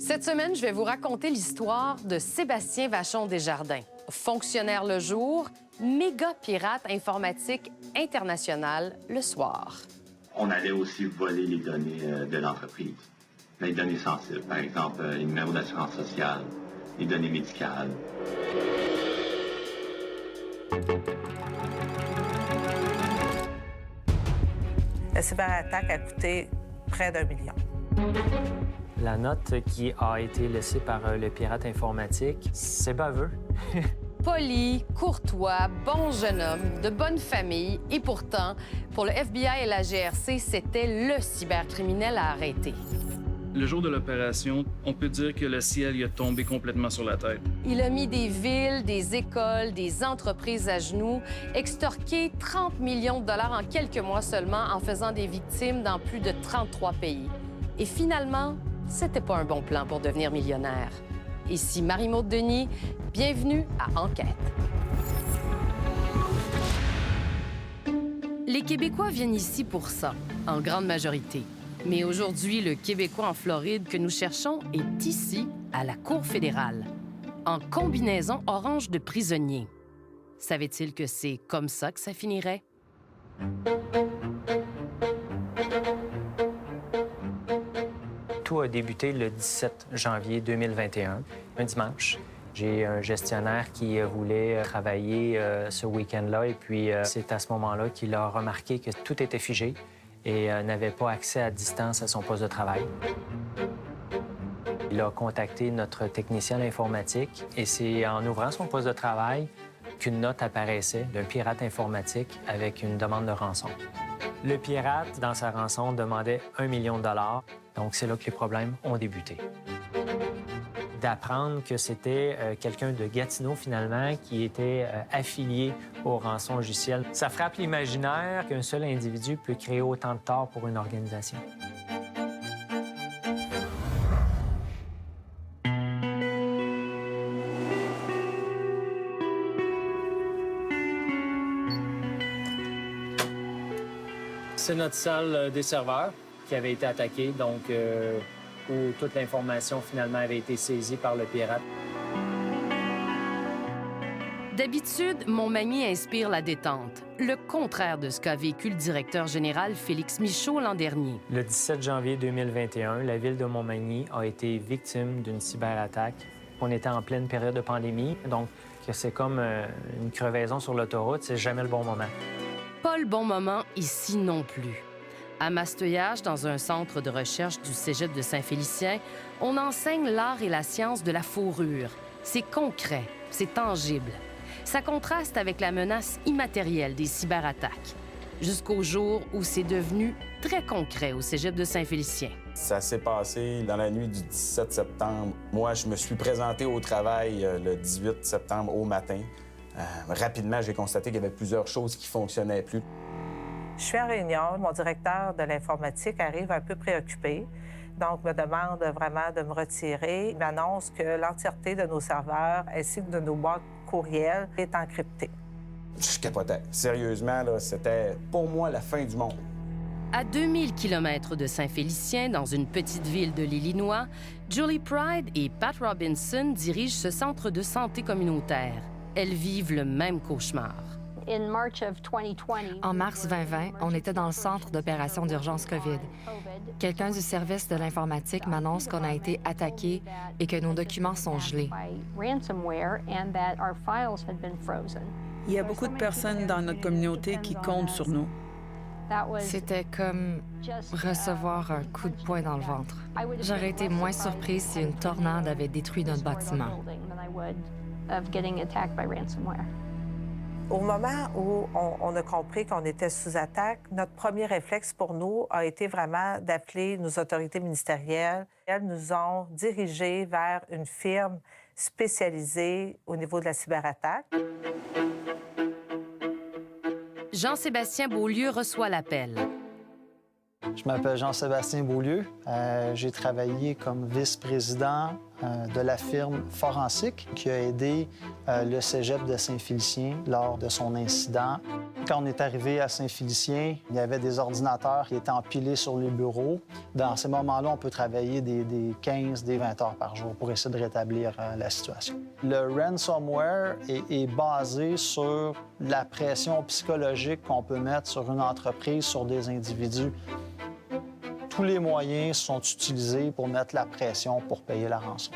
Cette semaine, je vais vous raconter l'histoire de Sébastien Vachon Desjardins, fonctionnaire le jour, méga pirate informatique international le soir. On allait aussi voler les données de l'entreprise, les données sensibles, par exemple les numéros d'assurance sociale, les données médicales. La cyberattaque a coûté près d'1 million. La note qui a été laissée par le pirate informatique, c'est baveux. Poli, courtois, bon jeune homme, de bonne famille, et pourtant, pour le FBI et la GRC, c'était le cybercriminel à arrêter. Le jour de l'opération, on peut dire que le ciel y a tombé complètement sur la tête. Il a mis des villes, des écoles, des entreprises à genoux, extorqué 30 millions de dollars en quelques mois seulement en faisant des victimes dans plus de 33 pays. Et finalement, c'était pas un bon plan pour devenir millionnaire. Ici Marie-Maude Denis, bienvenue à Enquête. Les Québécois viennent ici pour ça, en grande majorité. Mais aujourd'hui, le Québécois en Floride que nous cherchons est ici, à la Cour fédérale, en combinaison orange de prisonnier. Savait-il que c'est comme ça que ça finirait? Tout a débuté le 17 janvier 2021, un dimanche. J'ai un gestionnaire qui voulait travailler ce week-end-là et puis c'est à ce moment-là qu'il a remarqué que tout était figé et n'avait pas accès à distance à son poste de travail. Il a contacté notre technicien à l'informatique et c'est en ouvrant son poste de travail qu'une note apparaissait d'un pirate informatique avec une demande de rançon. Le pirate, dans sa rançon, demandait 1 million de dollars. Donc, c'est là que les problèmes ont débuté. D'apprendre que c'était quelqu'un de Gatineau, finalement, qui était affilié au rançon logiciel. Ça frappe l'imaginaire qu'un seul individu peut créer autant de tort pour une organisation. C'est notre salle des serveurs qui avait été attaquée, donc où toute l'information finalement avait été saisie par le pirate. D'habitude, Montmagny inspire la détente, le contraire de ce qu'a vécu le directeur général Félix Michaud l'an dernier. Le 17 janvier 2021, la ville de Montmagny a été victime d'une cyberattaque. On était en pleine période de pandémie, donc c'est comme une crevaison sur l'autoroute, c'est jamais le bon moment. Pas le bon moment ici non plus. À Masteuillage, dans un centre de recherche du Cégep de Saint-Félicien, on enseigne l'art et la science de la fourrure. C'est concret, c'est tangible. Ça contraste avec la menace immatérielle des cyberattaques, jusqu'au jour où c'est devenu très concret au Cégep de Saint-Félicien. Ça s'est passé dans la nuit du 17 septembre. Moi, je me suis présenté au travail le 18 septembre au matin. Rapidement, j'ai constaté qu'il y avait plusieurs choses qui ne fonctionnaient plus. Je suis en réunion. Mon directeur de l'informatique arrive un peu préoccupé. Donc, me demande vraiment de me retirer. Il m'annonce que l'entièreté de nos serveurs ainsi que de nos boîtes courriels est encryptée. Je capotais. Sérieusement, là, c'était pour moi la fin du monde. À 2000 km de Saint-Félicien, dans une petite ville de l'Illinois, Julie Pride et Pat Robinson dirigent ce centre de santé communautaire. Elles vivent le même cauchemar. En mars 2020, on était dans le centre d'opération d'urgence COVID. Quelqu'un du service de l'informatique m'annonce qu'on a été attaqué et que nos documents sont gelés. Il y a beaucoup de personnes dans notre communauté qui comptent sur nous. C'était comme recevoir un coup de poing dans le ventre. J'aurais été moins surprise si une tornade avait détruit notre bâtiment. Au moment où on a compris qu'on était sous attaque, notre premier réflexe pour nous a été vraiment d'appeler nos autorités ministérielles. Elles nous ont dirigés vers une firme spécialisée au niveau de la cyberattaque. Jean-Sébastien Beaulieu reçoit l'appel. Je m'appelle Jean-Sébastien Beaulieu. J'ai travaillé comme vice-président de la firme Forensic qui a aidé le cégep de Saint-Félicien lors de son incident. Quand on est arrivé à Saint-Félicien, il y avait des ordinateurs qui étaient empilés sur les bureaux. Dans ces moments-là, on peut travailler des 15, des 20 heures par jour pour essayer de rétablir la situation. Le ransomware est basé sur la pression psychologique qu'on peut mettre sur une entreprise, sur des individus. Tous les moyens sont utilisés pour mettre la pression pour payer la rançon.